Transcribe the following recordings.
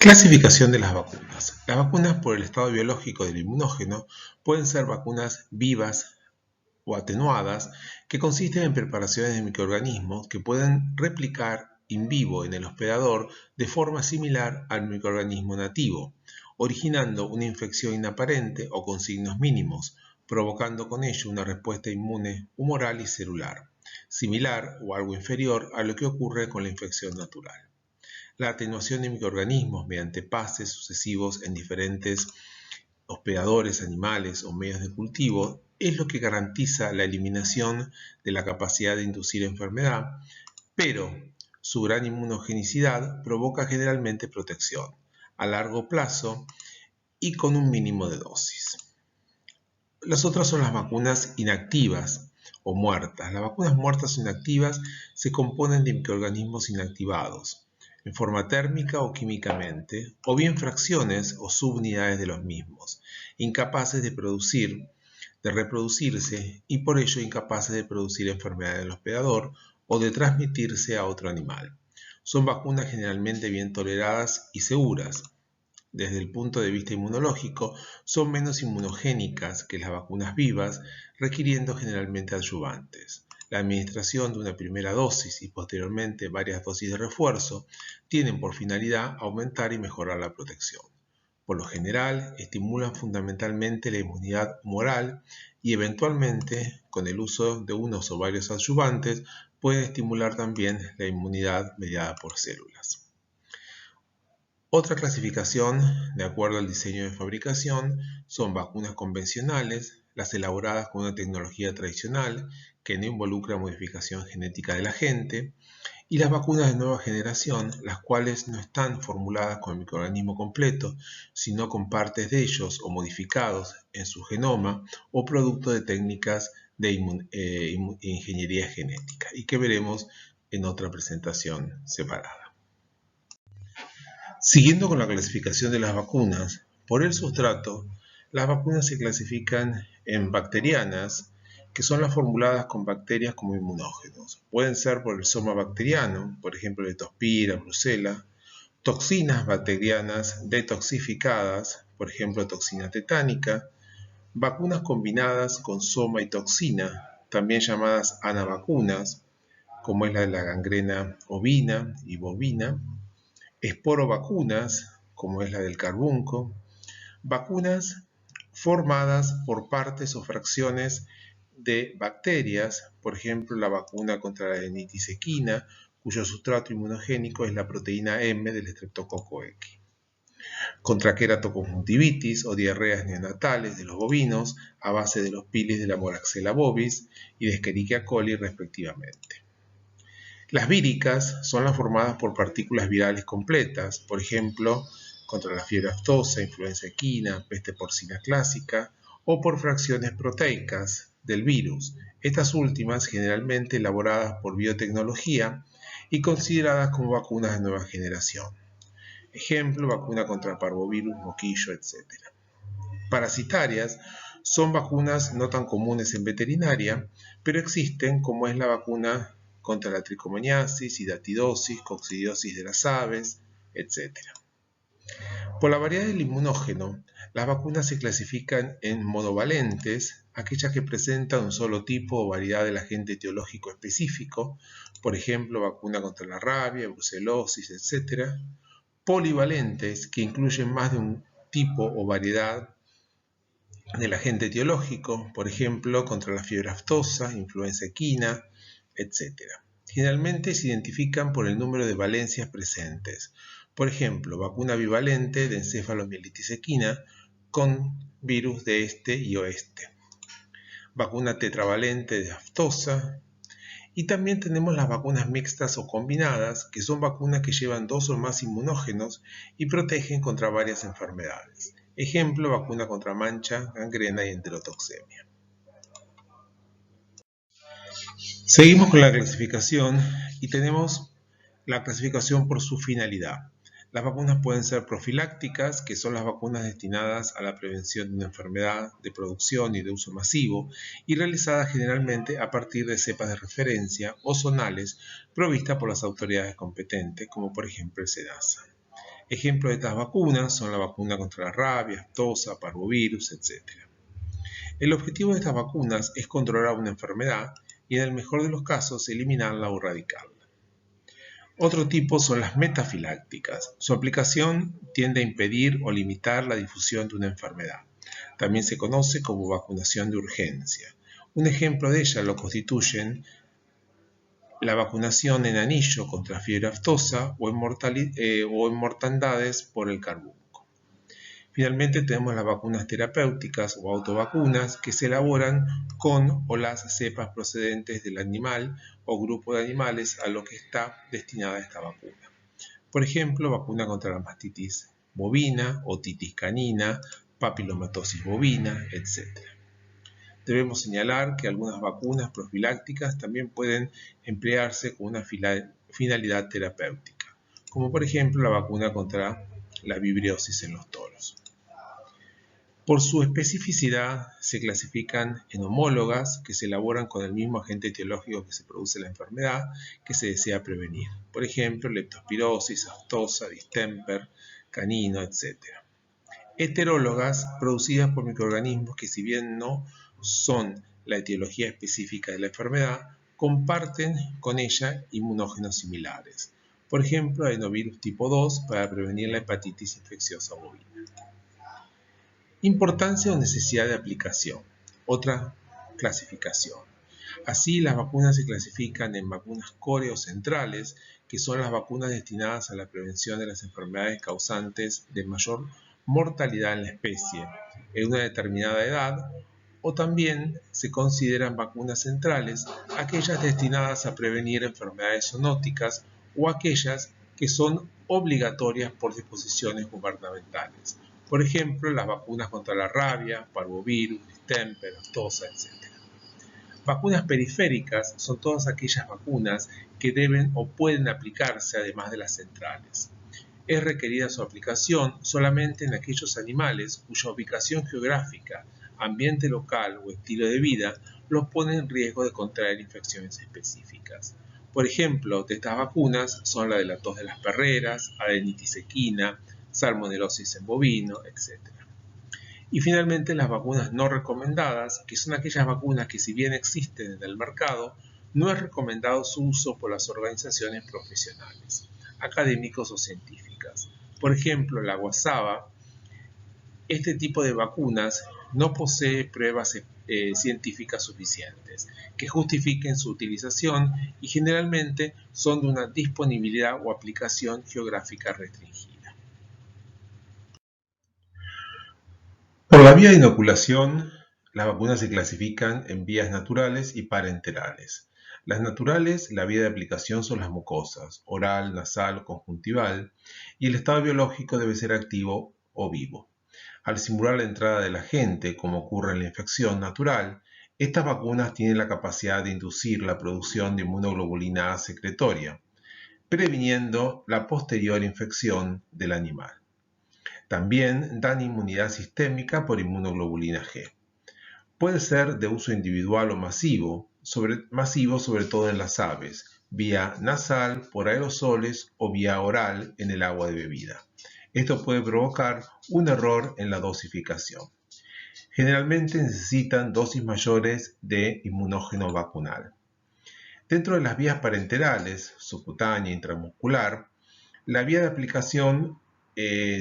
Clasificación de las vacunas. Las vacunas por el estado biológico del inmunógeno pueden ser vacunas vivas o atenuadas, que consisten en preparaciones de microorganismos que pueden replicar in vivo en el hospedador de forma similar al microorganismo nativo, originando una infección inaparente o con signos mínimos, provocando con ello una respuesta inmune humoral y celular, similar o algo inferior a lo que ocurre con la infección natural. La atenuación de microorganismos mediante pases sucesivos en diferentes hospedadores, animales o medios de cultivo es lo que garantiza la eliminación de la capacidad de inducir enfermedad, pero su gran inmunogenicidad provoca generalmente protección a largo plazo y con un mínimo de dosis. Las otras son las vacunas inactivas o muertas. Las vacunas muertas o inactivas se componen de microorganismos inactivados en forma térmica o químicamente, o bien fracciones o subunidades de los mismos, incapaces de reproducirse y por ello incapaces de producir enfermedad en el hospedador o de transmitirse a otro animal. Son vacunas generalmente bien toleradas y seguras. Desde el punto de vista inmunológico, son menos inmunogénicas que las vacunas vivas, requiriendo generalmente adyuvantes. La administración de una primera dosis y posteriormente varias dosis de refuerzo tienen por finalidad aumentar y mejorar la protección. Por lo general, estimulan fundamentalmente la inmunidad humoral y eventualmente, con el uso de unos o varios adyuvantes, pueden estimular también la inmunidad mediada por células. Otra clasificación, de acuerdo al diseño de fabricación, son vacunas convencionales, las elaboradas con una tecnología tradicional que no involucra modificación genética del agente, y las vacunas de nueva generación, las cuales no están formuladas con el microorganismo completo, sino con partes de ellos o modificados en su genoma o producto de técnicas de ingeniería genética, y que veremos en otra presentación separada. Siguiendo con la clasificación de las vacunas, por el sustrato, las vacunas se clasifican en bacterianas, que son las formuladas con bacterias como inmunógenos. Pueden ser por el soma bacteriano, por ejemplo Leptospira, Brucella, toxinas bacterianas detoxificadas, por ejemplo toxina tetánica, vacunas combinadas con soma y toxina, también llamadas anavacunas, como es la de la gangrena ovina y bovina, esporovacunas, como es la del carbunco, vacunas formadas por partes o fracciones de bacterias, por ejemplo la vacuna contra la rinitis equina, cuyo sustrato inmunogénico es la proteína M del estreptococo X, contra queratoconjuntivitis o diarreas neonatales de los bovinos a base de los pilis de la Moraxella bovis y de Escherichia coli respectivamente. Las víricas son las formadas por partículas virales completas, por ejemplo, contra la fiebre aftosa, influenza equina, peste porcina clásica, o por fracciones proteicas del virus, estas últimas generalmente elaboradas por biotecnología y consideradas como vacunas de nueva generación. Ejemplo, vacuna contra parvovirus, moquillo, etc. Parasitarias son vacunas no tan comunes en veterinaria, pero existen, como es la vacuna contra la tricomoniasis, hidatidosis, coccidiosis de las aves, etc. Por la variedad del inmunógeno, las vacunas se clasifican en monovalentes, aquellas que presentan un solo tipo o variedad del agente etiológico específico, por ejemplo, vacuna contra la rabia, brucelosis, etc. Polivalentes, que incluyen más de un tipo o variedad del agente etiológico, por ejemplo, contra la fiebre aftosa, influenza equina, etc. Generalmente se identifican por el número de valencias presentes. Por ejemplo, vacuna bivalente de encefalomielitis equina con virus de este y oeste. Vacuna tetravalente de aftosa. Y también tenemos las vacunas mixtas o combinadas, que son vacunas que llevan dos o más inmunógenos y protegen contra varias enfermedades. Ejemplo, vacuna contra mancha, gangrena y enterotoxemia. Seguimos con la clasificación y tenemos la clasificación por su finalidad. Las vacunas pueden ser profilácticas, que son las vacunas destinadas a la prevención de una enfermedad de producción y de uso masivo, y realizadas generalmente a partir de cepas de referencia o zonales provistas por las autoridades competentes, como por ejemplo el SENASA. Ejemplos de estas vacunas son la vacuna contra la rabia, aftosa, parvovirus, etc. El objetivo de estas vacunas es controlar una enfermedad y en el mejor de los casos eliminarla o erradicarla. Otro tipo son las metafilácticas. Su aplicación tiende a impedir o limitar la difusión de una enfermedad. También se conoce como vacunación de urgencia. Un ejemplo de ella lo constituyen la vacunación en anillo contra fiebre aftosa o en mortandades por el carbunco. Finalmente tenemos las vacunas terapéuticas o autovacunas que se elaboran con o las cepas procedentes del animal o grupo de animales a lo que está destinada esta vacuna. Por ejemplo, vacuna contra la mastitis bovina, otitis canina, papilomatosis bovina, etc. Debemos señalar que algunas vacunas profilácticas también pueden emplearse con una finalidad terapéutica, como por ejemplo la vacuna contra la vibriosis en los toros. Por su especificidad se clasifican en homólogas que se elaboran con el mismo agente etiológico que se produce la enfermedad que se desea prevenir. Por ejemplo, leptospirosis, aftosa, distemper, canino, etc. Heterólogas producidas por microorganismos que si bien no son la etiología específica de la enfermedad, comparten con ella inmunógenos similares. Por ejemplo, adenovirus tipo 2 para prevenir la hepatitis infecciosa bovina. Importancia o necesidad de aplicación. Otra clasificación. Así, las vacunas se clasifican en vacunas coreo-centrales, que son las vacunas destinadas a la prevención de las enfermedades causantes de mayor mortalidad en la especie en una determinada edad, o también se consideran vacunas centrales aquellas destinadas a prevenir enfermedades zoonóticas o aquellas que son obligatorias por disposiciones gubernamentales. Por ejemplo, las vacunas contra la rabia, parvovirus, distemper, aftosa, etc. Vacunas periféricas son todas aquellas vacunas que deben o pueden aplicarse además de las centrales. Es requerida su aplicación solamente en aquellos animales cuya ubicación geográfica, ambiente local o estilo de vida los pone en riesgo de contraer infecciones específicas. Por ejemplo, de estas vacunas son la de la tos de las perreras, adenitis equina, salmonelosis en bovino, etc. Y finalmente las vacunas no recomendadas, que son aquellas vacunas que si bien existen en el mercado, no es recomendado su uso por las organizaciones profesionales, académicos o científicas. Por ejemplo, la guasaba, este tipo de vacunas no posee pruebas científicas suficientes que justifiquen su utilización y generalmente son de una disponibilidad o aplicación geográfica restringida. Por la vía de inoculación, las vacunas se clasifican en vías naturales y parenterales. Las naturales, la vía de aplicación son las mucosas, oral, nasal, conjuntival, y el estado biológico debe ser activo o vivo. Al simular la entrada del agente, como ocurre en la infección natural, estas vacunas tienen la capacidad de inducir la producción de inmunoglobulina A secretoria, previniendo la posterior infección del animal. También dan inmunidad sistémica por inmunoglobulina G. Puede ser de uso individual o masivo sobre todo en las aves, vía nasal, por aerosoles o vía oral en el agua de bebida. Esto puede provocar un error en la dosificación. Generalmente necesitan dosis mayores de inmunógeno vacunal. Dentro de las vías parenterales, subcutánea e intramuscular, la vía de aplicación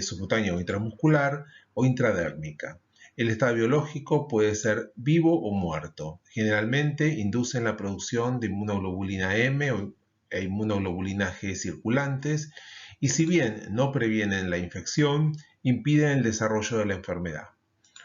subcutánea o intramuscular o intradérmica. El estado biológico puede ser vivo o muerto. Generalmente inducen la producción de inmunoglobulina M e inmunoglobulina G circulantes y si bien no previenen la infección, impiden el desarrollo de la enfermedad.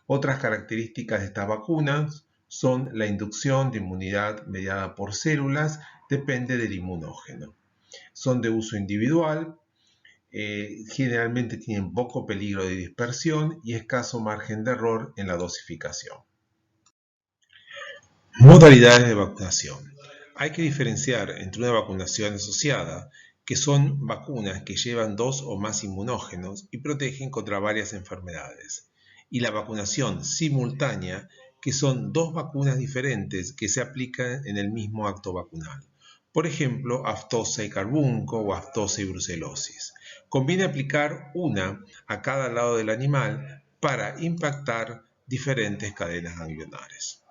Otras características de estas vacunas son la inducción de inmunidad mediada por células, depende del inmunógeno. Son de uso individual, generalmente tienen poco peligro de dispersión y escaso margen de error en la dosificación. Modalidades de vacunación. Hay que diferenciar entre una vacunación asociada, que son vacunas que llevan dos o más inmunógenos y protegen contra varias enfermedades, y la vacunación simultánea, que son dos vacunas diferentes que se aplican en el mismo acto vacunal. Por ejemplo, aftosa y carbunco o aftosa y brucelosis. Conviene aplicar una a cada lado del animal para impactar diferentes cadenas ganglionares.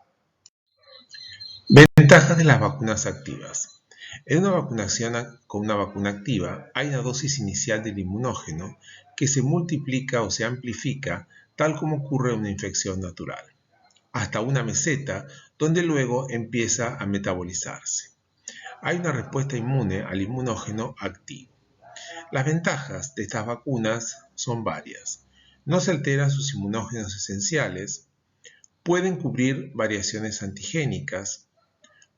Ventajas de las vacunas activas. En una vacunación con una vacuna activa hay una dosis inicial del inmunógeno que se multiplica o se amplifica tal como ocurre en una infección natural, hasta una meseta donde luego empieza a metabolizarse. Hay una respuesta inmune al inmunógeno activo. Las ventajas de estas vacunas son varias. No se alteran sus inmunógenos esenciales, pueden cubrir variaciones antigénicas,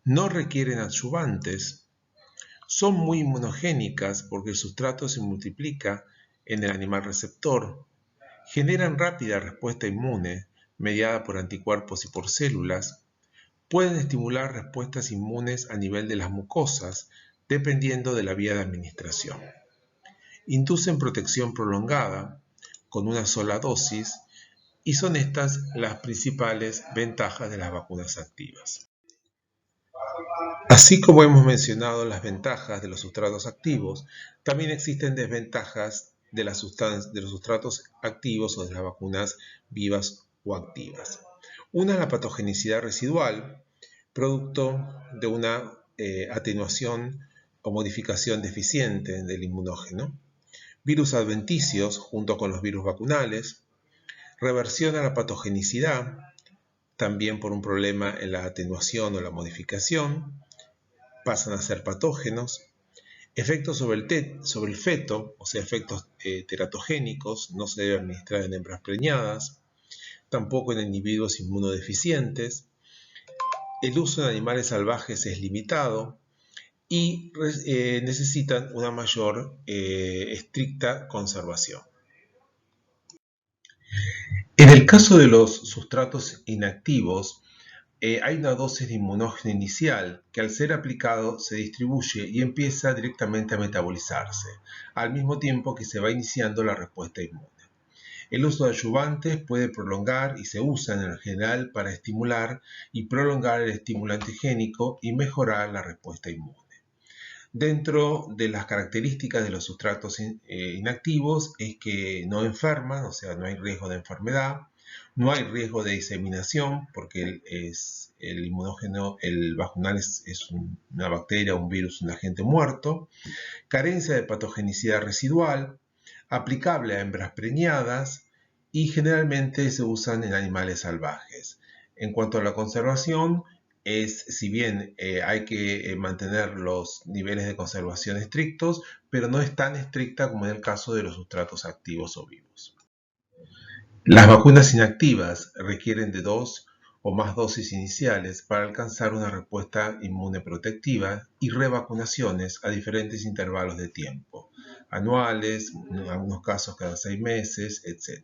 no requieren adyuvantes, son muy inmunogénicas porque el sustrato se multiplica en el animal receptor, generan rápida respuesta inmune mediada por anticuerpos y por células, pueden estimular respuestas inmunes a nivel de las mucosas dependiendo de la vía de administración. Inducen protección prolongada con una sola dosis y son estas las principales ventajas de las vacunas activas. Así como hemos mencionado las ventajas de los sustratos activos, también existen desventajas de los sustratos activos o de las vacunas vivas o activas. Una es la patogenicidad residual, producto de una atenuación o modificación deficiente del inmunógeno, virus adventicios junto con los virus vacunales, reversión a la patogenicidad, también por un problema en la atenuación o la modificación, pasan a ser patógenos, efectos sobre el feto, o sea, efectos teratogénicos, no se debe administrar en hembras preñadas, tampoco en individuos inmunodeficientes, el uso en animales salvajes es limitado y necesitan una mayor estricta conservación. En el caso de los sustratos inactivos, hay una dosis de inmunógeno inicial que al ser aplicado se distribuye y empieza directamente a metabolizarse, al mismo tiempo que se va iniciando la respuesta inmune. El uso de adyuvantes puede prolongar y se usa en general para estimular y prolongar el estímulo antigénico y mejorar la respuesta inmune. Dentro de las características de los sustratos inactivos es que no enferman, o sea, no hay riesgo de enfermedad, no hay riesgo de diseminación porque el inmunógeno, el vacunal es una bacteria, un virus, un agente muerto, carencia de patogenicidad residual, aplicable a hembras preñadas y generalmente se usan en animales salvajes. En cuanto a la conservación, si bien hay que mantener los niveles de conservación estrictos, pero no es tan estricta como en el caso de los sustratos activos o vivos. Las vacunas inactivas requieren de 2 o más dosis iniciales para alcanzar una respuesta inmune protectiva y revacunaciones a diferentes intervalos de tiempo, anuales, en algunos casos cada 6 meses, etc.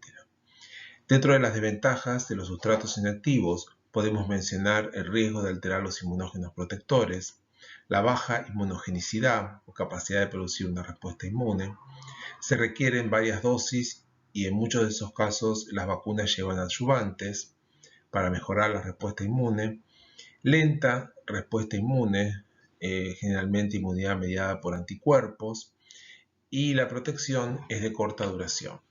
Dentro de las desventajas de los sustratos inactivos podemos mencionar el riesgo de alterar los inmunógenos protectores, la baja inmunogenicidad o capacidad de producir una respuesta inmune. Se requieren varias dosis y en muchos de esos casos las vacunas llevan adyuvantes para mejorar la respuesta inmune. Lenta respuesta inmune, generalmente inmunidad mediada por anticuerpos, y la protección es de corta duración.